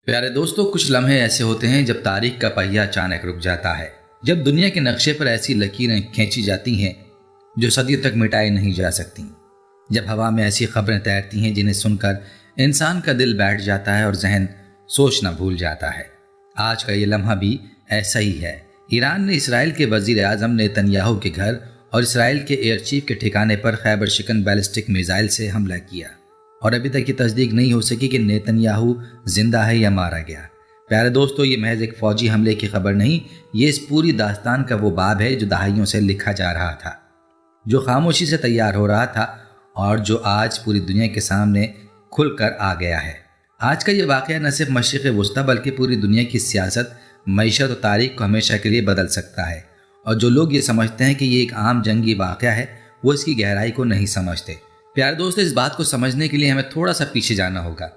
پیارے دوستو، کچھ لمحے ایسے ہوتے ہیں جب تاریخ کا پہیہ اچانک رک جاتا ہے، جب دنیا کے نقشے پر ایسی لکیریں کھینچی جاتی ہیں جو صدیوں تک مٹائی نہیں جا سکتی، جب ہوا میں ایسی خبریں تیرتی ہیں جنہیں سن کر انسان کا دل بیٹھ جاتا ہے اور ذہن سوچنا بھول جاتا ہے۔ آج کا یہ لمحہ بھی ایسا ہی ہے۔ ایران نے اسرائیل کے وزیر اعظم نیتن یاہو کے گھر اور اسرائیل کے ایئر چیف کے ٹھکانے پر خیبر شکن بیلسٹک میزائل سے حملہ کیا، اور ابھی تک یہ تصدیق نہیں ہو سکی کہ نیتن یاہو زندہ ہے یا مارا گیا۔ پیارے دوستو، یہ محض ایک فوجی حملے کی خبر نہیں، یہ اس پوری داستان کا وہ باب ہے جو دہائیوں سے لکھا جا رہا تھا، جو خاموشی سے تیار ہو رہا تھا اور جو آج پوری دنیا کے سامنے کھل کر آ گیا ہے۔ آج کا یہ واقعہ نہ صرف مشرق وسطیٰ بلکہ پوری دنیا کی سیاست، معیشت و تاریخ کو ہمیشہ کے لیے بدل سکتا ہے، اور جو لوگ یہ سمجھتے ہیں کہ یہ ایک عام جنگی واقعہ ہے وہ اس کی گہرائی کو نہیں سمجھتے۔ پیارے دوستو، اس بات کو سمجھنے کے لیے ہمیں تھوڑا سا پیچھے جانا ہوگا۔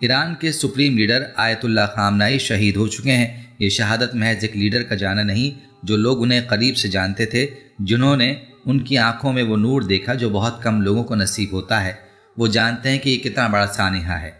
ایران کے سپریم لیڈر آیت اللہ خامنائی شہید ہو چکے ہیں۔ یہ شہادت محض ایک لیڈر کا جانا نہیں، جو لوگ انہیں قریب سے جانتے تھے، جنہوں نے ان کی آنکھوں میں وہ نور دیکھا جو بہت کم لوگوں کو نصیب ہوتا ہے، وہ جانتے ہیں کہ یہ کتنا بڑا سانحہ ہے۔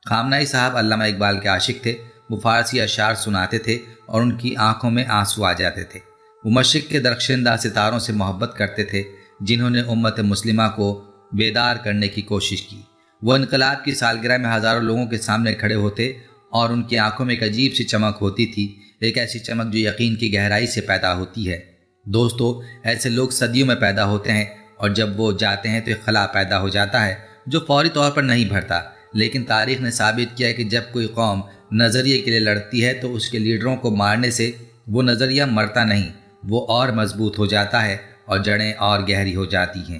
خامنائی صاحب علامہ اقبال کے عاشق تھے، وہ فارسی اشعار سناتے تھے اور ان کی آنکھوں میں آنسو آ جاتے تھے۔ وہ مشرق کے درخشندہ ستاروں سے محبت کرتے تھے، جنہوں نے امت مسلمہ کو بیدار کرنے کی کوشش کی۔ وہ انقلاب کی سالگرہ میں ہزاروں لوگوں کے سامنے کھڑے ہوتے اور ان کی آنکھوں میں ایک عجیب سی چمک ہوتی تھی، ایک ایسی چمک جو یقین کی گہرائی سے پیدا ہوتی ہے۔ دوستو، ایسے لوگ صدیوں میں پیدا ہوتے ہیں اور جب وہ جاتے ہیں تو ایک خلا پیدا ہو جاتا ہے جو فوری طور پر نہیں بھرتا، لیکن تاریخ نے ثابت کیا ہے کہ جب کوئی قوم نظریے کے لیے لڑتی ہے تو اس کے لیڈروں کو مارنے سے وہ نظریہ مرتا نہیں، وہ اور مضبوط ہو جاتا ہے اور جڑیں اور گہری ہو جاتی ہیں۔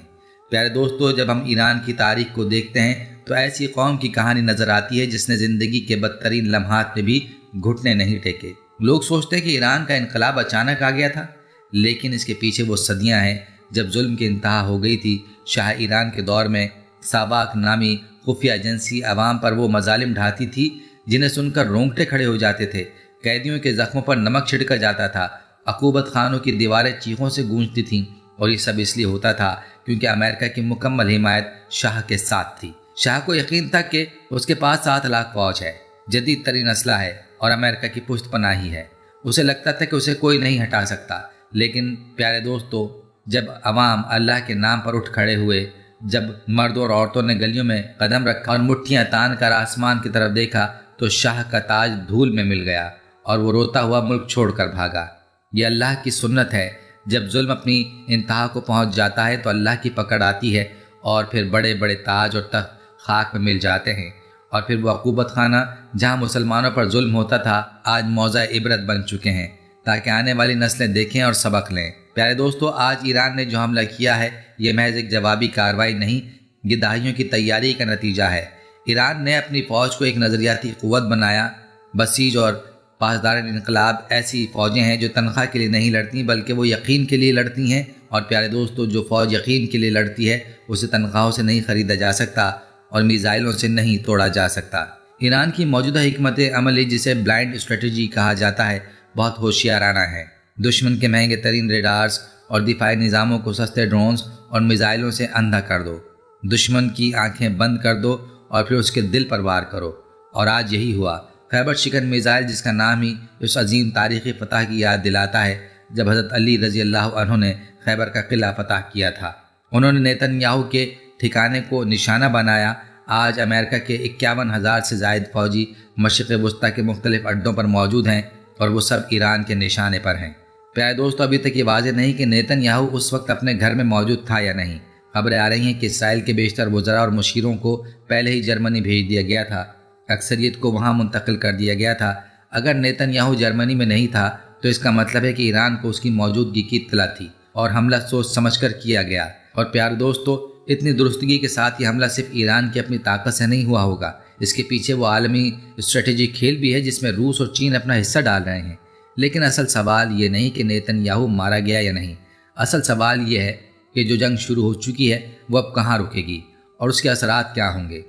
پیارے دوستو، جب ہم ایران کی تاریخ کو دیکھتے ہیں تو ایسی قوم کی کہانی نظر آتی ہے جس نے زندگی کے بدترین لمحات میں بھی گھٹنے نہیں ٹیکے۔ لوگ سوچتے ہیں کہ ایران کا انقلاب اچانک آ گیا تھا، لیکن اس کے پیچھے وہ صدیاں ہیں جب ظلم کی انتہا ہو گئی تھی۔ شاہ ایران کے دور میں ساواک نامی خفیہ ایجنسی عوام پر وہ مظالم ڈھاتی تھی جنہیں سن کر رونگٹے کھڑے ہو جاتے تھے۔ قیدیوں کے زخموں پر نمک چھڑکا جاتا تھا، عقوبت خانوں کی دیواریں چیخوں سے گونجتی تھیں، اور یہ سب اس لیے ہوتا تھا کیونکہ امریکہ کی مکمل حمایت شاہ کے ساتھ تھی۔ شاہ کو یقین تھا کہ اس کے پاس 7 لاکھ فوج ہے، جدید ترین اسلحہ ہے اور امریکہ کی پشت پناہی ہے۔ اسے لگتا تھا کہ اسے کوئی نہیں ہٹا سکتا، لیکن پیارے دوستو، جب عوام اللہ کے نام پر اٹھ کھڑے ہوئے، جب مردوں اور عورتوں نے گلیوں میں قدم رکھا اور مٹھیاں تان کر آسمان کی طرف دیکھا تو شاہ کا تاج دھول میں مل گیا اور وہ روتا ہوا ملک چھوڑ کر بھاگا۔ یہ اللہ کی سنت ہے، جب ظلم اپنی انتہا کو پہنچ جاتا ہے تو اللہ کی پکڑ آتی ہے اور پھر بڑے بڑے تاج اور تخت خاک میں مل جاتے ہیں، اور پھر وہ عقوبت خانہ جہاں مسلمانوں پر ظلم ہوتا تھا آج موضع عبرت بن چکے ہیں، تاکہ آنے والی نسلیں دیکھیں اور سبق لیں۔ پیارے دوستو، آج ایران نے جو حملہ کیا ہے یہ محض ایک جوابی کارروائی نہیں، یہ دہائیوں کی تیاری کا نتیجہ ہے۔ ایران نے اپنی فوج کو ایک نظریاتی قوت بنایا۔ بسیج اور پاسداران انقلاب ایسی فوجیں ہیں جو تنخواہ کے لیے نہیں لڑتی بلکہ وہ یقین کے لیے لڑتی ہیں، اور پیارے دوستو، جو فوج یقین کے لیے لڑتی ہے اسے تنخواہوں سے نہیں خریدا جا سکتا اور میزائلوں سے نہیں توڑا جا سکتا۔ ایران کی موجودہ حکمت عملی، جسے بلائنڈ اسٹریٹجی کہا جاتا ہے، بہت ہوشیارانہ ہے۔ دشمن کے مہنگے ترین ریڈارز اور دفاعی نظاموں کو سستے ڈرونز اور میزائلوں سے اندھا کر دو، دشمن کی آنکھیں بند کر دو اور پھر اس کے دل پر وار کرو، اور آج یہی ہوا۔ خیبر شکن میزائل، جس کا نام ہی اس عظیم تاریخی فتح کی یاد دلاتا ہے، جب حضرت علی رضی اللہ عنہ نے خیبر کا قلعہ فتح کیا تھا، انہوں نے نیتن یاہو کے ٹھکانے کو نشانہ بنایا۔ آج امریکہ کے 51,000 سے زائد فوجی مشرق وسطیٰ کے مختلف اڈوں پر موجود ہیں اور وہ سب ایران کے نشانے پر ہیں۔ پیارے دوستو، ابھی تک یہ واضح نہیں کہ نیتن یاہو اس وقت اپنے گھر میں موجود تھا یا نہیں۔ خبریں آ رہی ہیں کہ اسرائیل کے بیشتر وزراء اور مشیروں کو پہلے ہی جرمنی بھیج دیا گیا تھا، اکثریت کو وہاں منتقل کر دیا گیا تھا۔ اگر نیتن یاہو جرمنی میں نہیں تھا تو اس کا مطلب ہے کہ ایران کو اس کی موجودگی کی اطلاع تھی اور حملہ سوچ سمجھ کر کیا گیا۔ اور پیارے دوستو، اتنی درستگی کے ساتھ یہ حملہ صرف ایران کی اپنی طاقت سے نہیں ہوا ہوگا، اس کے پیچھے وہ عالمی اسٹریٹجی کھیل بھی ہے جس میں روس اور چین اپنا حصہ ڈال رہے ہیں۔ لیکن اصل سوال یہ نہیں کہ نیتن یاہو مارا گیا یا نہیں، اصل سوال یہ ہے کہ جو جنگ شروع ہو چکی ہے وہ اب کہاں رکے گی اور اس کے اثرات کیا ہوں گے۔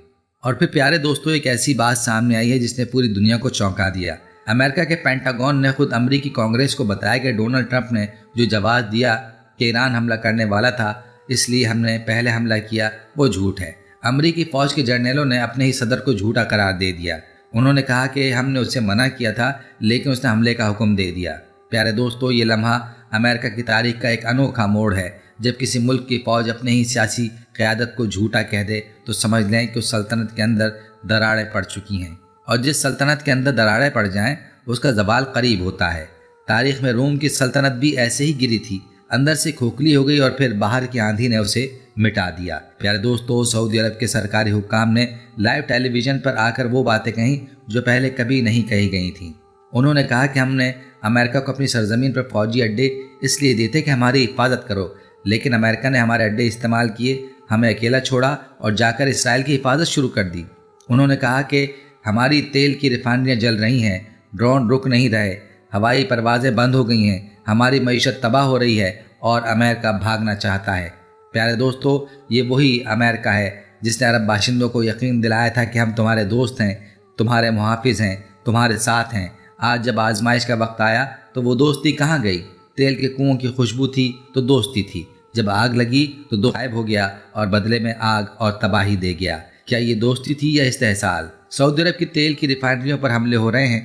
اور پھر پیارے دوستو، ایک ایسی بات سامنے آئی ہے جس نے پوری دنیا کو چونکا دیا۔ امریکہ کے پینٹاگون نے خود امریکی کانگریس کو بتایا کہ ڈونلڈ ٹرمپ نے جو جواز دیا کہ ایران حملہ کرنے والا تھا، اس لیے ہم نے پہلے حملہ کیا، وہ جھوٹ ہے۔ امریکی فوج کے جرنیلوں نے اپنے ہی صدر کو جھوٹا قرار دے دیا۔ انہوں نے کہا کہ ہم نے اس سے منع کیا تھا لیکن اس نے حملے کا حکم دے دیا۔ پیارے دوستو، یہ لمحہ امریکہ کی تاریخ کا ایک انوکھا موڑ ہے۔ جب کسی ملک کی فوج اپنے ہی سیاسی قیادت کو جھوٹا کہہ دے تو سمجھ لیں کہ اس سلطنت کے اندر دراڑیں پڑ چکی ہیں، اور جس سلطنت کے اندر دراڑیں پڑ جائیں اس کا زوال قریب ہوتا ہے۔ تاریخ میں روم کی سلطنت بھی ایسے ہی گری تھی، اندر سے کھوکھلی ہو گئی اور پھر باہر کی آندھی نے اسے مٹا دیا۔ پیارے دوستو، سعودی عرب کے سرکاری حکام نے لائیو ٹیلی ویژن پر آ کر وہ باتیں کہیں جو پہلے کبھی نہیں کہی گئی تھیں۔ انہوں نے کہا کہ ہم نے امریکہ کو اپنی سرزمین پر فوجی اڈے اس لیے دیے تھے کہ ہماری حفاظت کرو، لیکن امریکہ نے ہمارے اڈے استعمال کیے، ہمیں اکیلا چھوڑا اور جا کر اسرائیل کی حفاظت شروع کر دی۔ انہوں نے کہا کہ ہماری تیل کی ریفائنریاں جل رہی ہیں، ڈرون رک نہیں رہے، ہوائی پروازیں بند ہو گئی ہیں، ہماری معیشت تباہ ہو رہی ہے اور امریکہ بھاگنا چاہتا ہے۔ پیارے دوستو، یہ وہی امریکہ ہے جس نے عرب باشندوں کو یقین دلایا تھا کہ ہم تمہارے دوست ہیں، تمہارے محافظ ہیں، تمہارے ساتھ ہیں۔ آج جب آزمائش کا وقت آیا تو وہ دوستی کہاں گئی؟ تیل کے کنووں کی خوشبو تھی تو دوستی تھی، جب آگ لگی تو دو غائب ہو گیا اور بدلے میں آگ اور تباہی دے گیا۔ کیا یہ دوستی تھی یا استحصال؟ سعودی عرب کی تیل کی ریفائنریوں پر حملے ہو رہے ہیں،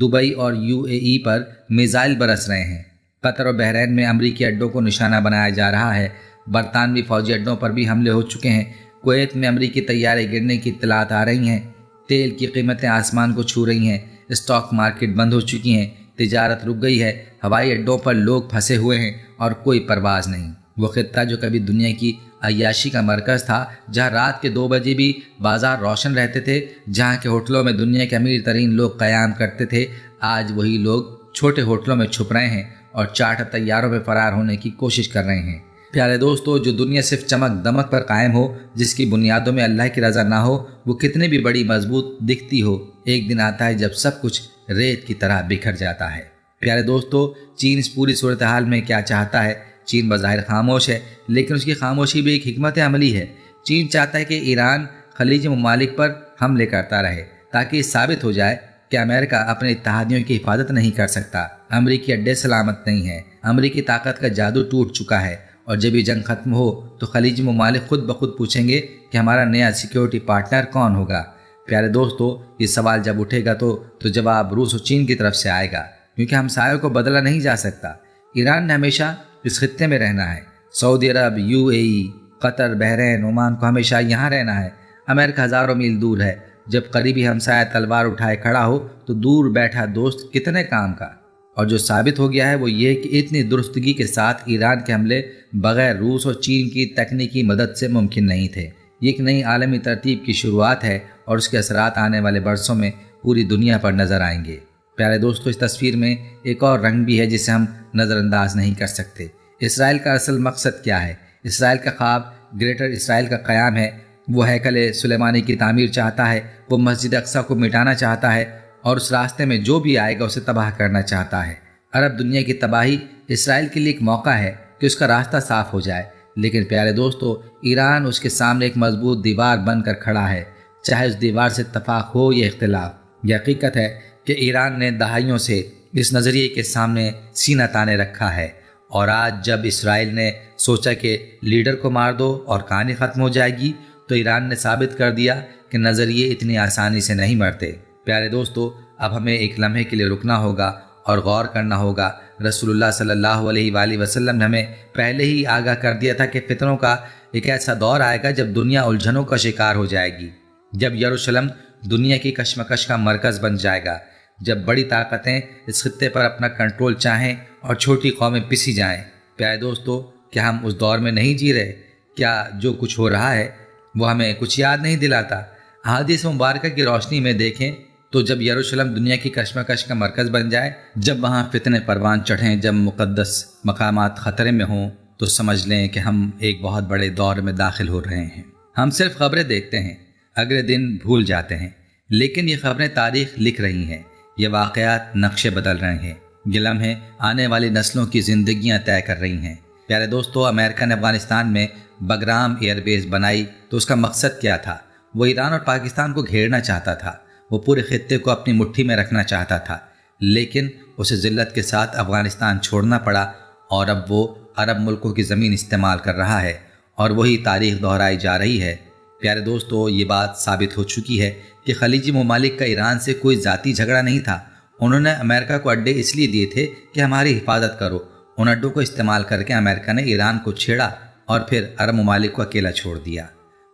دبئی اور UAE پر میزائل برس رہے ہیں، قطر اور بحرین میں امریکی اڈوں کو نشانہ بنایا جا رہا ہے، برطانوی فوجی اڈوں پر بھی حملے ہو چکے ہیں، کویت میں امریکی طیارے گرنے کی اطلاعات آ رہی ہیں، تیل کی قیمتیں آسمان کو چھو رہی ہیں، اسٹاک مارکیٹ بند ہو چکی ہیں، تجارت رک گئی ہے، ہوائی اڈوں پر لوگ پھنسے ہوئے ہیں اور کوئی پرواز نہیں۔ وہ خطہ جو کبھی دنیا کی عیاشی کا مرکز تھا، جہاں رات کے 2 بجے بھی بازار روشن رہتے تھے، جہاں کے ہوٹلوں میں دنیا کے امیر ترین لوگ قیام کرتے تھے، آج وہی لوگ چھوٹے ہوٹلوں میں چھپ رہے ہیں اور چارٹر طیاروں میں فرار ہونے کی کوشش کر رہے ہیں۔ پیارے دوستو، جو دنیا صرف چمک دمک پر قائم ہو، جس کی بنیادوں میں اللہ کی رضا نہ ہو، وہ کتنی بھی بڑی مضبوط دکھتی ہو، ایک دن آتا ہے جب سب کچھ ریت کی طرح بکھر جاتا ہے۔ پیارے دوستو، چین اس پوری صورتحال میں کیا چاہتا ہے؟ چین بظاہر خاموش ہے، لیکن اس کی خاموشی بھی ایک حکمت عملی ہے۔ چین چاہتا ہے کہ ایران خلیجی ممالک پر حملے کرتا رہے تاکہ یہ ثابت ہو جائے کہ امریکہ اپنے اتحادیوں کی حفاظت نہیں کر سکتا، امریکی اڈے سلامت نہیں ہیں، امریکی طاقت کا جادو ٹوٹ چکا ہے، اور جب یہ جنگ ختم ہو تو خلیجی ممالک خود بخود پوچھیں گے کہ ہمارا نیا سیکیورٹی پارٹنر کون ہوگا۔ پیارے دوستو، یہ سوال جب اٹھے گا تو جواب روس اور چین کی طرف سے آئے گا، کیونکہ ہمسایوں کو بدلا نہیں جا سکتا۔ ایران نے ہمیشہ اس خطے میں رہنا ہے، سعودی عرب، UAE، قطر، بحرین، عمان کو ہمیشہ یہاں رہنا ہے۔ امریکہ ہزاروں میل دور ہے، جب قریبی ہمسایہ تلوار اٹھائے کھڑا ہو تو دور بیٹھا دوست کتنے کام کا۔ اور جو ثابت ہو گیا ہے وہ یہ کہ اتنی درستگی کے ساتھ ایران کے حملے بغیر روس اور چین کی تکنیکی مدد سے ممکن نہیں تھے۔ یہ ایک نئی عالمی ترتیب کی شروعات ہے اور اس کے اثرات آنے والے برسوں میں پوری دنیا پر نظر آئیں گے۔ پیارے دوستو، اس تصویر میں ایک اور رنگ بھی ہے جسے ہم نظر انداز نہیں کر سکتے۔ اسرائیل کا اصل مقصد کیا ہے؟ اسرائیل کا خواب گریٹر اسرائیل کا قیام ہے۔ وہ ہیکل سلیمانی کی تعمیر چاہتا ہے، وہ مسجد اقصیٰ کو مٹانا چاہتا ہے اور اس راستے میں جو بھی آئے گا اسے تباہ کرنا چاہتا ہے۔ عرب دنیا کی تباہی اسرائیل کے لیے ایک موقع ہے کہ اس کا راستہ صاف ہو جائے، لیکن پیارے دوستو، ایران اس کے سامنے ایک مضبوط دیوار بن کر کھڑا ہے، چاہے اس دیوار سے اتفاق ہو یا اختلاف۔ یہ حقیقت ہے کہ ایران نے دہائیوں سے اس نظریے کے سامنے سینہ تانے رکھا ہے، اور آج جب اسرائیل نے سوچا کہ لیڈر کو مار دو اور کہانی ختم ہو جائے گی، تو ایران نے ثابت کر دیا کہ نظریے اتنی آسانی سے نہیں مرتے۔ پیارے دوستو، اب ہمیں ایک لمحے کے لیے رکنا ہوگا اور غور کرنا ہوگا۔ رسول اللہ صلی اللہ علیہ وآلہ وسلم نے ہمیں پہلے ہی آگاہ کر دیا تھا کہ فتنوں کا ایک ایسا دور آئے گا جب دنیا الجھنوں کا شکار ہو جائے گی، جب یروشلم دنیا کی کشمکش کا مرکز بن جائے گا، جب بڑی طاقتیں اس خطے پر اپنا کنٹرول چاہیں اور چھوٹی قومیں پسی جائیں۔ پیارے دوستو، کیا ہم اس دور میں نہیں جی رہے؟ کیا جو کچھ ہو رہا ہے وہ ہمیں کچھ یاد نہیں دلاتا؟ احادیث مبارکہ کی روشنی میں دیکھیں تو جب یروشلم دنیا کی کشمکش کا مرکز بن جائے، جب وہاں فتنے پروان چڑھیں، جب مقدس مقامات خطرے میں ہوں، تو سمجھ لیں کہ ہم ایک بہت بڑے دور میں داخل ہو رہے ہیں۔ ہم صرف خبریں دیکھتے ہیں، اگلے دن بھول جاتے ہیں، لیکن یہ خبریں تاریخ لکھ رہی ہیں، یہ واقعات نقشے بدل رہے ہیں، یہ لمحے آنے والی نسلوں کی زندگیاں طے کر رہی ہیں۔ پیارے دوستو، امریکہ نے افغانستان میں بگرام ایئر بیس بنائی تو اس کا مقصد کیا تھا؟ وہ ایران اور پاکستان کو گھیرنا چاہتا تھا، وہ پورے خطے کو اپنی مٹھی میں رکھنا چاہتا تھا، لیکن اسے ذلت کے ساتھ افغانستان چھوڑنا پڑا، اور اب وہ عرب ملکوں کی زمین استعمال کر رہا ہے، اور وہی تاریخ دہرائی جا رہی ہے۔ پیارے دوستو، یہ بات ثابت ہو چکی ہے کہ خلیجی ممالک کا ایران سے کوئی ذاتی جھگڑا نہیں تھا۔ انہوں نے امریکہ کو اڈے اس لیے دیے تھے کہ ہماری حفاظت کرو۔ ان اڈوں کو استعمال کر کے امریکہ نے ایران کو چھیڑا اور پھر عرب ممالک کو اکیلا چھوڑ دیا۔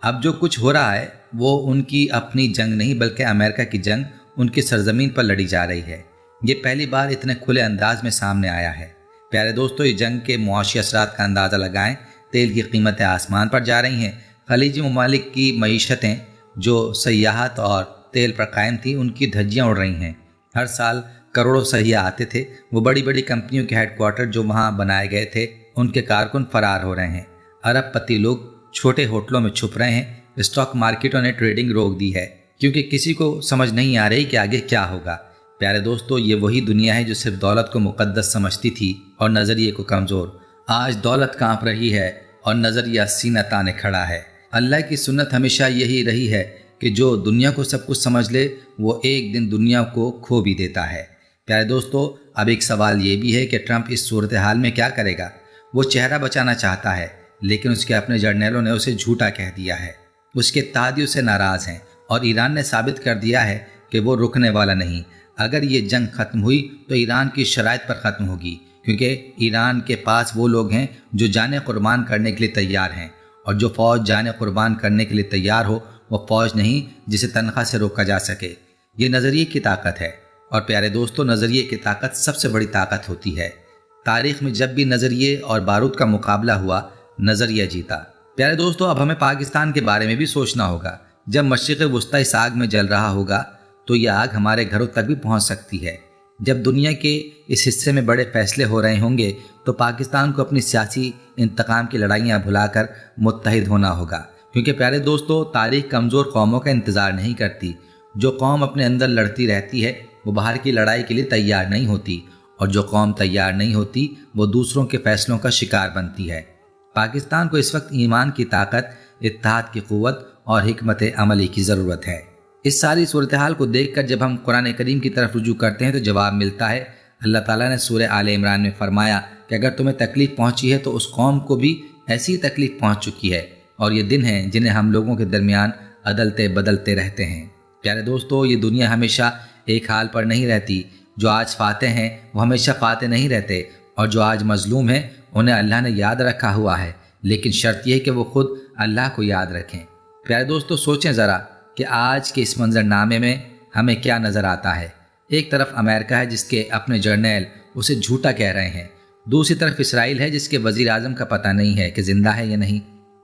اب جو کچھ ہو رہا ہے وہ ان کی اپنی جنگ نہیں بلکہ امریکہ کی جنگ ان کی سرزمین پر لڑی جا رہی ہے۔ یہ پہلی بار اتنے کھلے انداز میں سامنے آیا ہے۔ پیارے دوستو، یہ جنگ کے معاشی اثرات کا اندازہ لگائیں۔ تیل کی قیمتیں آسمان پر جا رہی ہیں۔ خلیجی ممالک کی معیشتیں جو سیاحت اور تیل پر قائم تھی ان کی دھجیاں اڑ رہی ہیں۔ ہر سال کروڑوں سیاح آتے تھے۔ وہ بڑی بڑی کمپنیوں کے ہیڈ کوارٹر جو وہاں بنائے گئے تھے ان کے کارکن فرار ہو رہے ہیں۔ ارب پتی لوگ چھوٹے ہوٹلوں میں چھپ رہے ہیں۔ اسٹاک مارکیٹوں نے ٹریڈنگ روک دی ہے کیونکہ کسی کو سمجھ نہیں آ رہی کہ آگے کیا ہوگا۔ پیارے دوستو، یہ وہی دنیا ہے جو صرف دولت کو مقدس سمجھتی تھی اور نظریے کو کمزور۔ آج دولت کانپ رہی ہے اور نظریہ سینہ تانے کھڑا ہے۔ اللہ کی سنت ہمیشہ یہی رہی ہے کہ جو دنیا کو سب کچھ سمجھ لے وہ ایک دن دنیا کو کھو بھی دیتا ہے۔ پیارے دوستو، اب ایک سوال یہ بھی ہے کہ ٹرمپ اس صورتحال میں کیا کرے گا؟ وہ چہرہ بچانا چاہتا ہے لیکن اس کے اپنے جرنیلوں نے اسے جھوٹا کہہ دیا ہے۔ اس کے اتحادی اس سے ناراض ہیں اور ایران نے ثابت کر دیا ہے کہ وہ رکنے والا نہیں۔ اگر یہ جنگ ختم ہوئی تو ایران کی شرائط پر ختم ہوگی، کیونکہ ایران کے پاس وہ لوگ ہیں جو جانیں قربان کرنے کے لیے تیار ہیں، اور جو فوج جانیں قربان کرنے کے لیے تیار ہو وہ فوج نہیں جسے تنخواہ سے روکا جا سکے۔ یہ نظریے کی طاقت ہے، اور پیارے دوستو، نظریے کی طاقت سب سے بڑی طاقت ہوتی ہے۔ تاریخ میں جب بھی نظریے اور بارود کا مقابلہ ہوا، نظریہ جیتا۔ پیارے دوستو، اب ہمیں پاکستان کے بارے میں بھی سوچنا ہوگا۔ جب مشرق وسطی اس آگ میں جل رہا ہوگا تو یہ آگ ہمارے گھروں تک بھی پہنچ سکتی ہے۔ جب دنیا کے اس حصے میں بڑے فیصلے ہو رہے ہوں گے تو پاکستان کو اپنی سیاسی انتقام کی لڑائیاں بھلا کر متحد ہونا ہوگا، کیونکہ پیارے دوستو، تاریخ کمزور قوموں کا انتظار نہیں کرتی۔ جو قوم اپنے اندر لڑتی رہتی ہے وہ باہر کی لڑائی کے لیے تیار نہیں ہوتی، اور جو قوم تیار نہیں ہوتی وہ دوسروں کے فیصلوں کا شکار بنتی ہے۔ پاکستان کو اس وقت ایمان کی طاقت، اتحاد کی قوت اور حکمت عملی کی ضرورت ہے۔ اس ساری صورتحال کو دیکھ کر جب ہم قرآن کریم کی طرف رجوع کرتے ہیں تو جواب ملتا ہے۔ اللہ تعالیٰ نے سورہ آل عمران میں فرمایا کہ اگر تمہیں تکلیف پہنچی ہے تو اس قوم کو بھی ایسی تکلیف پہنچ چکی ہے، اور یہ دن ہیں جنہیں ہم لوگوں کے درمیان عدلتے بدلتے رہتے ہیں۔ پیارے دوستو، یہ دنیا ہمیشہ ایک حال پر نہیں رہتی۔ جو آج فاتح ہیں وہ ہمیشہ فاتح نہیں رہتے، اور جو آج مظلوم ہیں انہیں اللہ نے یاد رکھا ہوا ہے، لیکن شرط یہ ہے کہ وہ خود اللہ کو یاد رکھیں۔ پیارے دوستو، سوچیں ذرا کہ آج کے اس منظر نامے میں ہمیں کیا نظر آتا ہے۔ ایک طرف امریکہ ہے جس کے اپنے جرنیل اسے جھوٹا کہہ رہے ہیں، دوسری طرف اسرائیل ہے جس کے وزیر اعظم کا پتہ نہیں ہے کہ زندہ ہے یا نہیں،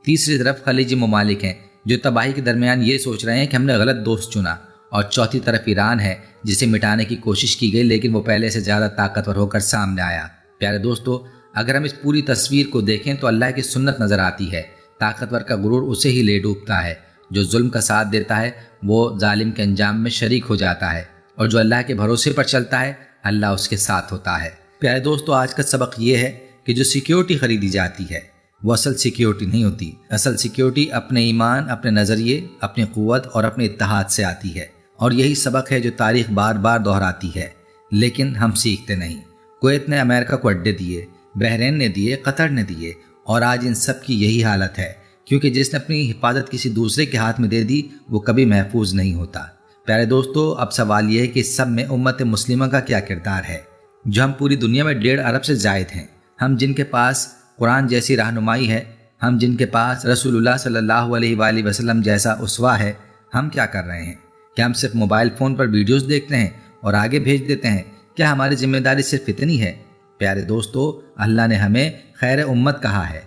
تیسری طرف خلیجی ممالک ہیں جو تباہی کے درمیان یہ سوچ رہے ہیں کہ ہم نے غلط دوست چنا، اور چوتھی طرف ایران ہے جسے مٹانے کی کوشش کی گئی لیکن وہ پہلے سے زیادہ طاقتور ہو کر سامنے آیا۔ پیارے دوستو، اگر ہم اس پوری تصویر کو دیکھیں تو اللہ کی سنت نظر آتی ہے۔ طاقتور کا غرور اسے ہی لے ڈوبتا ہے، جو ظلم کا ساتھ دیتا ہے وہ ظالم کے انجام میں شریک ہو جاتا ہے، اور جو اللہ کے بھروسے پر چلتا ہے اللہ اس کے ساتھ ہوتا ہے۔ پیارے دوستو، آج کا سبق یہ ہے کہ جو سیکیورٹی خریدی جاتی ہے وہ اصل سیکیورٹی نہیں ہوتی۔ اصل سیکیورٹی اپنے ایمان، اپنے نظریے، اپنی قوت اور اپنے اتحاد سے آتی ہے، اور یہی سبق ہے جو تاریخ بار بار دہراتی ہے، لیکن ہم سیکھتے نہیں۔ کویت نے امریکہ کو اڈے دیے، بحرین نے دیے، قطر نے دیے، اور آج ان سب کی یہی حالت ہے، کیونکہ جس نے اپنی حفاظت کسی دوسرے کے ہاتھ میں دے دی وہ کبھی محفوظ نہیں ہوتا۔ پیارے دوستو، اب سوال یہ ہے کہ اس سب میں امت مسلمہ کا کیا کردار ہے، جو ہم پوری دنیا میں 1.5 ارب سے زائد ہیں، ہم جن کے پاس قرآن جیسی رہنمائی ہے، ہم جن کے پاس رسول اللہ صلی اللہ علیہ وآلہ وسلم جیسا اسوہ ہے، ہم کیا کر رہے ہیں؟ کیا ہم صرف موبائل فون پر ویڈیوز دیکھتے ہیں اور آگے بھیج دیتے ہیں؟ کیا ہماری ذمہ داری صرف اتنی ہے؟ پیارے دوستو، اللہ نے ہمیں خیر امت کہا ہے،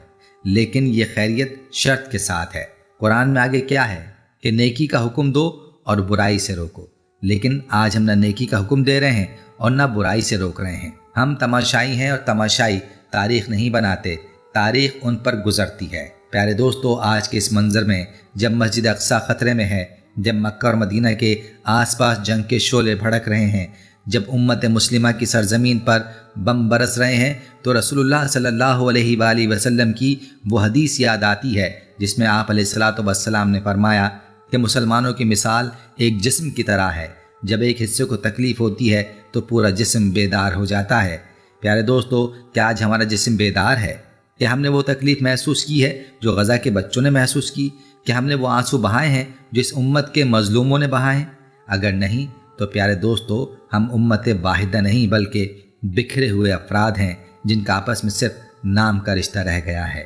لیکن یہ خیریت شرط کے ساتھ ہے۔ قرآن میں آگے کیا ہے کہ نیکی کا حکم دو اور برائی سے روکو، لیکن آج ہم نہ نیکی کا حکم دے رہے ہیں اور نہ برائی سے روک رہے ہیں۔ ہم تماشائی ہیں، اور تماشائی تاریخ نہیں بناتے، تاریخ ان پر گزرتی ہے۔ پیارے دوستو، آج کے اس منظر میں جب مسجد اقصی خطرے میں ہے، جب مکہ اور مدینہ کے آس پاس جنگ کے شعلے بھڑک رہے ہیں، جب امت مسلمہ کی سرزمین پر بم برس رہے ہیں، تو رسول اللہ صلی اللہ علیہ وآلہ وسلم کی وہ حدیث یاد آتی ہے جس میں آپ علیہ الصلوۃ والسلام نے فرمایا کہ مسلمانوں کی مثال ایک جسم کی طرح ہے، جب ایک حصے کو تکلیف ہوتی ہے تو پورا جسم بیدار ہو جاتا ہے۔ پیارے دوستو، کیا آج ہمارا جسم بیدار ہے؟ کہ ہم نے وہ تکلیف محسوس کی ہے جو غزہ کے بچوں نے محسوس کی؟ کہ ہم نے وہ آنسو بہائے ہیں جو اس امت کے مظلوموں نے بہائے ہیں؟ اگر نہیں تو پیارے دوستو، ہم امت واحدہ نہیں بلکہ بکھرے ہوئے افراد ہیں جن کا آپس میں صرف نام کا رشتہ رہ گیا ہے۔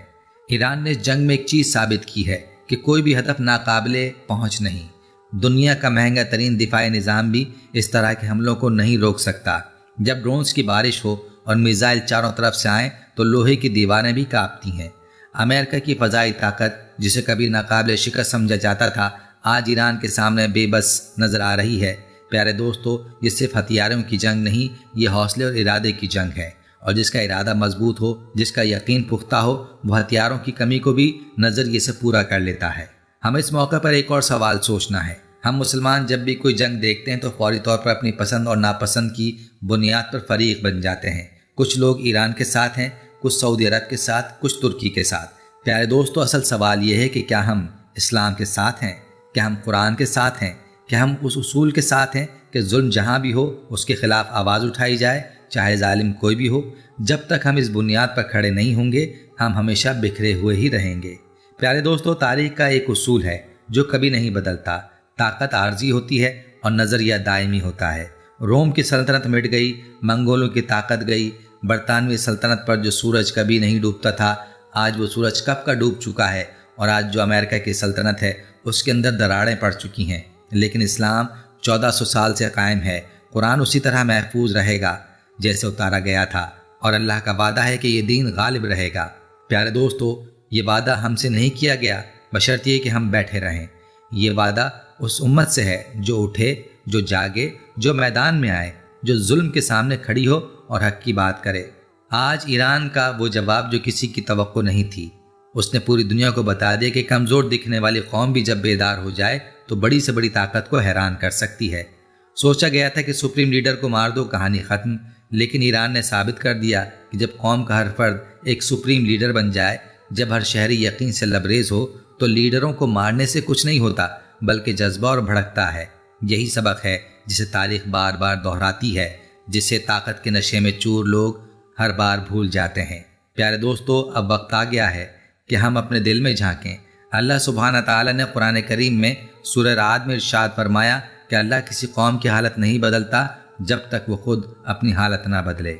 ایران نے اس جنگ میں ایک چیز ثابت کی ہے کہ کوئی بھی ہدف ناقابل پہنچ نہیں۔ دنیا کا مہنگا ترین دفاعی نظام بھی اس طرح کے حملوں کو نہیں روک سکتا۔ جب ڈرونز کی بارش ہو اور میزائل چاروں طرف سے آئیں تو لوہے کی دیواریں بھی کانپتی ہیں۔ امریکہ کی فضائی طاقت، جسے کبھی ناقابل شکست سمجھا جاتا تھا، آج ایران کے سامنے بے بس نظر آ رہی ہے۔ پیارے دوستو، یہ صرف ہتھیاروں کی جنگ نہیں، یہ حوصلے اور ارادے کی جنگ ہے، اور جس کا ارادہ مضبوط ہو، جس کا یقین پختہ ہو، وہ ہتھیاروں کی کمی کو بھی نظریے سے پورا کر لیتا ہے۔ ہمیں اس موقع پر ایک اور سوال سوچنا ہے۔ ہم مسلمان جب بھی کوئی جنگ دیکھتے ہیں تو فوری طور پر اپنی پسند اور ناپسند کی بنیاد پر فریق بن جاتے ہیں۔ کچھ لوگ ایران کے ساتھ ہیں، کچھ سعودی عرب کے ساتھ، کچھ ترکی کے ساتھ۔ پیارے دوستو، اصل سوال یہ ہے کہ کیا ہم اسلام کے ساتھ ہیں؟ کیا ہم قرآن کے ساتھ ہیں؟ کیا ہم اس اصول کے ساتھ ہیں کہ ظلم جہاں بھی ہو اس کے خلاف آواز اٹھائی جائے، چاہے ظالم کوئی بھی ہو؟ جب تک ہم اس بنیاد پر کھڑے نہیں ہوں گے، ہم ہمیشہ بکھرے ہوئے ہی رہیں گے۔ پیارے دوستو، تاریخ کا ایک اصول ہے جو کبھی نہیں بدلتا۔ طاقت عارضی ہوتی ہے اور نظریہ دائمی ہوتا ہے۔ روم کی سلطنت مٹ گئی، منگولوں کی طاقت گئی۔ برطانوی سلطنت پر جو سورج کبھی نہیں ڈوبتا تھا، آج وہ سورج کب کا ڈوب چکا ہے، اور آج جو امریکہ کی سلطنت ہے اس کے اندر دراڑیں پڑ چکی ہیں۔ لیکن اسلام 1400 سال سے قائم ہے۔ قرآن اسی طرح محفوظ رہے گا جیسے اتارا گیا تھا، اور اللہ کا وعدہ ہے کہ یہ دین غالب رہے گا۔ پیارے دوستو، یہ وعدہ ہم سے نہیں کیا گیا بشرطیہ کہ ہم بیٹھے رہیں۔ یہ وعدہ اس امت سے ہے جو اٹھے، جو جاگے، جو میدان میں آئے، جو ظلم کے سامنے کھڑی ہو اور حق کی بات کرے۔ آج ایران کا وہ جواب جو کسی کی توقع نہیں تھی، اس نے پوری دنیا کو بتا دیا کہ کمزور دکھنے والی قوم بھی جب بیدار ہو جائے تو بڑی سے بڑی طاقت کو حیران کر سکتی ہے۔ سوچا گیا تھا کہ سپریم لیڈر کو مار دو، کہانی ختم، لیکن ایران نے ثابت کر دیا کہ جب قوم کا ہر فرد ایک سپریم لیڈر بن جائے، جب ہر شہری یقین سے لبریز ہو، تو لیڈروں کو مارنے سے کچھ نہیں ہوتا بلکہ جذبہ اور بھڑکتا ہے۔ یہی سبق ہے جسے تاریخ بار بار دہراتی ہے، جسے طاقت کے نشے میں چور لوگ ہر بار بھول جاتے ہیں۔ پیارے دوستو، اب وقت آ گیا ہے کہ ہم اپنے دل میں جھانکیں۔ اللہ سبحانہ تعالیٰ نے قرآن کریم میں سورہ رعد میں ارشاد فرمایا کہ اللہ کسی قوم کی حالت نہیں بدلتا جب تک وہ خود اپنی حالت نہ بدلے۔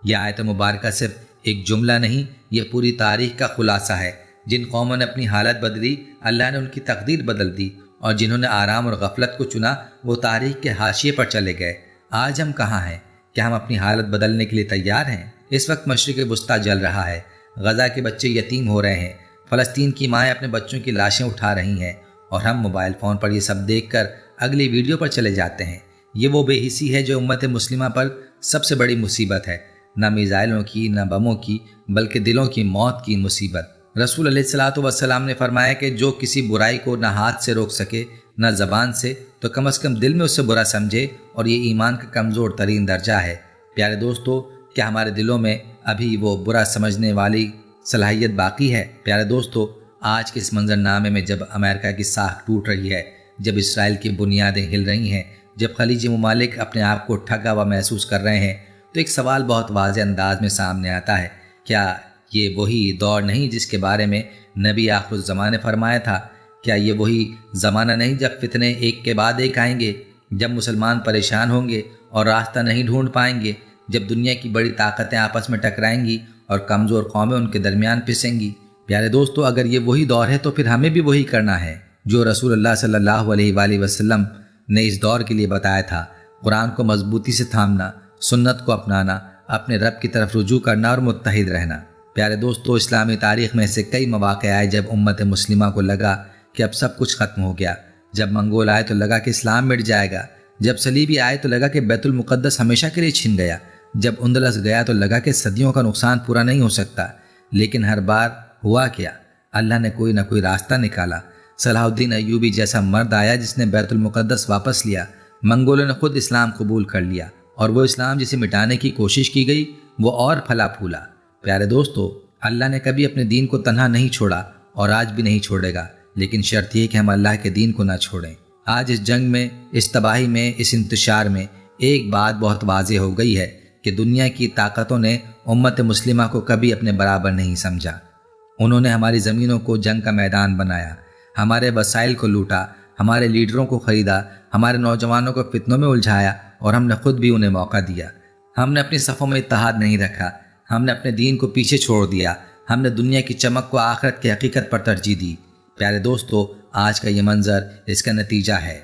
یہ آیت مبارکہ صرف ایک جملہ نہیں، یہ پوری تاریخ کا خلاصہ ہے۔ جن قوموں نے اپنی حالت بدلی، اللہ نے ان کی تقدیر بدل دی، اور جنہوں نے آرام اور غفلت کو چنا، وہ تاریخ کے حاشیے پر چلے گئے۔ آج ہم کہاں ہیں؟ کیا ہم اپنی حالت بدلنے کے لیے تیار ہیں؟ اس وقت مشرق وسطیٰ جل رہا ہے، غزہ کے بچے یتیم ہو رہے ہیں، فلسطین کی مائیں اپنے بچوں کی لاشیں اٹھا رہی ہیں، اور ہم موبائل فون پر یہ سب دیکھ کر اگلی ویڈیو پر چلے جاتے ہیں۔ یہ وہ بے حسی ہے جو امت مسلمہ پر سب سے بڑی مصیبت ہے، نہ میزائلوں کی، نہ بموں کی، بلکہ دلوں کی موت کی مصیبت۔ رسول علیہ الصلوۃ والسلام نے فرمایا کہ جو کسی برائی کو نہ ہاتھ سے روک سکے نہ زبان سے، تو کم از کم دل میں اسے برا سمجھے، اور یہ ایمان کا کمزور ترین درجہ ہے۔ پیارے دوستو، کیا ہمارے دلوں میں ابھی وہ برا سمجھنے والی صلاحیت باقی ہے؟ پیارے دوستو، آج کے اس منظرنامے میں جب امریکہ کی ساکھ ٹوٹ رہی ہے، جب اسرائیل کی بنیادیں ہل رہی ہیں، جب خلیجی ممالک اپنے آپ کو ٹھگا ہوا محسوس کر رہے ہیں، تو ایک سوال بہت واضح انداز میں سامنے آتا ہے۔ کیا یہ وہی دور نہیں جس کے بارے میں نبی آخر الزمان نے فرمایا تھا؟ کیا یہ وہی زمانہ نہیں جب فتنے ایک کے بعد ایک آئیں گے، جب مسلمان پریشان ہوں گے اور راستہ نہیں ڈھونڈ پائیں گے، جب دنیا کی بڑی طاقتیں آپس میں ٹکرائیں گی اور کمزور قومیں ان کے درمیان پسیں گی؟ پیارے دوستو، اگر یہ وہی دور ہے تو پھر ہمیں بھی وہی کرنا ہے جو رسول اللہ صلی اللہ علیہ وآلہ وسلم نے اس دور کے لیے بتایا تھا۔ قرآن کو مضبوطی سے تھامنا، سنت کو اپنانا، اپنے رب کی طرف رجوع کرنا اور متحد رہنا۔ پیارے دوستو، اسلامی تاریخ میں ایسے کئی مواقع آئے جب امت مسلمہ کو لگا کہ اب سب کچھ ختم ہو گیا۔ جب منگول آئے تو لگا کہ اسلام مٹ جائے گا، جب صلیبی آئے تو لگا کہ بیت المقدس ہمیشہ کے لیے چھن گیا، جب اندلس گیا تو لگا کہ صدیوں کا نقصان پورا نہیں ہو سکتا۔ لیکن ہر بار ہوا کیا؟ اللہ نے کوئی نہ کوئی راستہ نکالا۔ صلاح الدین ایوبی جیسا مرد آیا جس نے بیت المقدس واپس لیا۔ منگولوں نے خود اسلام قبول کر لیا، اور وہ اسلام جسے مٹانے کی کوشش کی گئی وہ اور پھلا پھولا۔ پیارے دوستو، اللہ نے کبھی اپنے دین کو تنہا نہیں چھوڑا اور آج بھی نہیں چھوڑے گا، لیکن شرط یہ کہ ہم اللہ کے دین کو نہ چھوڑیں۔ آج اس جنگ میں، اس تباہی میں، اس انتشار میں ایک بات بہت واضح ہو گئی ہے کہ دنیا کی طاقتوں نے امت مسلمہ کو کبھی اپنے برابر نہیں سمجھا۔ انہوں نے ہماری زمینوں کو جنگ کا میدان بنایا، ہمارے وسائل کو لوٹا، ہمارے لیڈروں کو خریدا، ہمارے نوجوانوں کو فتنوں میں الجھایا، اور ہم نے خود بھی انہیں موقع دیا۔ ہم نے اپنی صفوں میں اتحاد نہیں رکھا، ہم نے اپنے دین کو پیچھے چھوڑ دیا، ہم نے دنیا کی چمک کو آخرت کی حقیقت پر ترجیح دی۔ پیارے دوستو، آج کا یہ منظر اس کا نتیجہ ہے،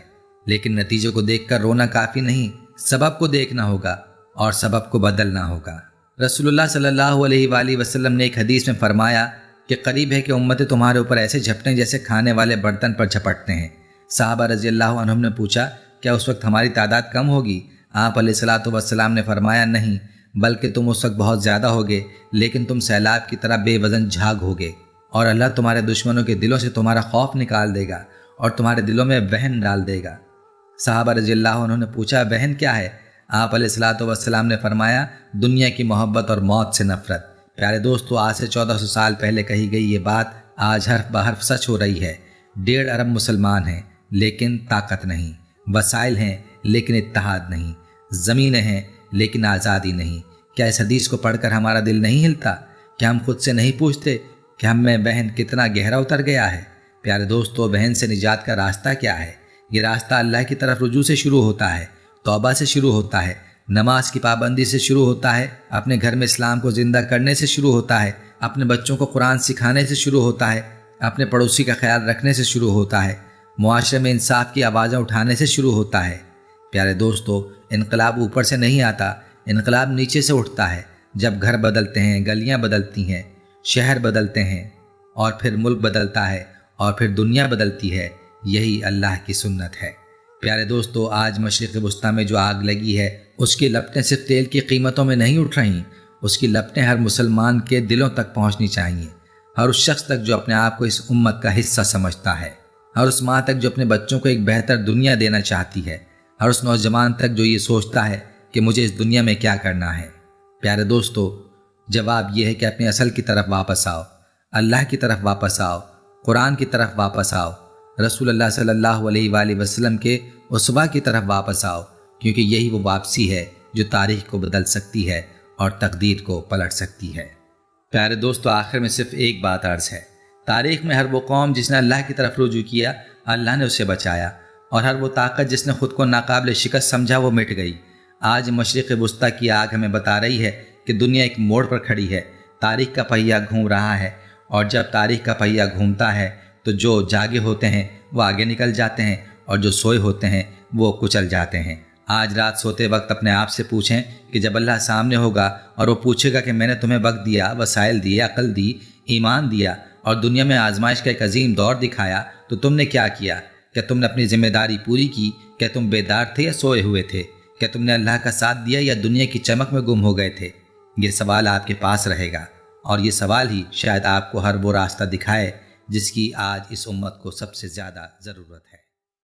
لیکن نتیجے کو دیکھ کر رونا کافی نہیں، سبب کو دیکھنا ہوگا اور سبب کو بدلنا ہوگا۔ رسول اللہ صلی اللہ علیہ وآلہ وسلم نے ایک حدیث میں فرمایا کہ قریب ہے کہ امتیں تمہارے اوپر ایسے جھپٹیں جیسے کھانے والے برتن پر جھپٹتے ہیں۔ صحابہ رضی اللہ عنہم نے پوچھا، کیا اس وقت ہماری تعداد کم ہوگی؟ آپ علیہ الصلوۃ والسلام نے فرمایا، نہیں، بلکہ تم اس وقت بہت زیادہ ہوگے، لیکن تم سیلاب کی طرح بے وزن جھاگ ہوگے، اور اللہ تمہارے دشمنوں کے دلوں سے تمہارا خوف نکال دے گا اور تمہارے دلوں میں وہن ڈال دے گا۔ صحابہ رضی اللہ عنہ نے پوچھا، وہن کیا ہے؟ آپ علیہ الصلوۃ والسلام نے فرمایا، دنیا کی محبت اور موت سے نفرت۔ پیارے دوستو، آج سے 1400 سال پہلے کہی گئی یہ بات آج حرف بحرف سچ ہو رہی ہے۔ 1.5 ارب مسلمان ہیں لیکن طاقت نہیں، وسائل ہیں لیکن اتحاد نہیں، زمینیں ہیں لیکن آزادی نہیں۔ کیا اس حدیث کو پڑھ کر ہمارا دل نہیں ہلتا؟ کیا ہم خود سے نہیں پوچھتے کہ ہم میں بہن کتنا گہرا اتر گیا ہے؟ پیارے دوستو، بہن سے نجات کا راستہ کیا ہے؟ یہ راستہ اللہ کی طرف رجوع سے شروع ہوتا ہے، توبہ سے شروع ہوتا ہے، نماز کی پابندی سے شروع ہوتا ہے، اپنے گھر میں اسلام کو زندہ کرنے سے شروع ہوتا ہے، اپنے بچوں کو قرآن سکھانے سے شروع ہوتا ہے، اپنے پڑوسی کا خیال رکھنے سے شروع ہوتا ہے، معاشرے میں انصاف کی آوازیں اٹھانے سے شروع ہوتا ہے۔ پیارے دوستو، انقلاب اوپر سے نہیں آتا، انقلاب نیچے سے اٹھتا ہے۔ جب گھر بدلتے ہیں، گلیاں بدلتی ہیں، شہر بدلتے ہیں، اور پھر ملک بدلتا ہے، اور پھر دنیا بدلتی ہے، یہی اللہ کی سنت ہے۔ پیارے دوستو، آج مشرق وسطیٰ میں جو آگ لگی ہے، اس کی لپٹیں صرف تیل کی قیمتوں میں نہیں اٹھ رہیں، اس کی لپٹیں ہر مسلمان کے دلوں تک پہنچنی چاہیے، ہر اس شخص تک جو اپنے آپ کو اس امت کا حصہ سمجھتا ہے، ہر اس ماں تک جو اپنے بچوں کو ایک بہتر دنیا دینا چاہتی ہے، ہر اس نوجوان تک جو یہ سوچتا ہے کہ مجھے اس دنیا میں کیا کرنا ہے۔ پیارے دوستو، جواب یہ ہے کہ اپنے اصل کی طرف واپس آؤ، اللہ کی طرف واپس آؤ، قرآن کی طرف واپس آؤ، رسول اللہ صلی اللہ علیہ وآلہ وسلم کے اسوہ کی طرف واپس آؤ، کیونکہ یہی وہ واپسی ہے جو تاریخ کو بدل سکتی ہے اور تقدیر کو پلٹ سکتی ہے۔ پیارے دوستو، آخر میں صرف ایک بات عرض ہے، تاریخ میں ہر وہ قوم جس نے اللہ کی طرف رجوع کیا، اللہ نے اسے بچایا، اور ہر وہ طاقت جس نے خود کو ناقابل شکست سمجھا، وہ مٹ گئی۔ آج مشرق وسطیٰ کی آگ ہمیں بتا رہی ہے کہ دنیا ایک موڑ پر کھڑی ہے، تاریخ کا پہیہ گھوم رہا ہے، اور جب تاریخ کا پہیہ گھومتا ہے تو جو جاگے ہوتے ہیں وہ آگے نکل جاتے ہیں، اور جو سوئے ہوتے ہیں وہ کچل جاتے ہیں۔ آج رات سوتے وقت اپنے آپ سے پوچھیں کہ جب اللہ سامنے ہوگا اور وہ پوچھے گا کہ میں نے تمہیں وقت دیا، وسائل دیے، عقل دی، ایمان دیا، اور دنیا میں آزمائش کا ایک عظیم دور دکھایا، تو تم نے کیا کیا؟ کیا تم نے اپنی ذمہ داری پوری کی؟ کیا تم بیدار تھے یا سوئے ہوئے تھے؟ کیا تم نے اللہ کا ساتھ دیا یا دنیا کی چمک میں گم ہو گئے تھے؟ یہ سوال آپ کے پاس رہے گا، اور یہ سوال ہی شاید آپ کو ہر وہ راستہ دکھائے جس کی آج اس امت کو سب سے زیادہ ضرورت ہے۔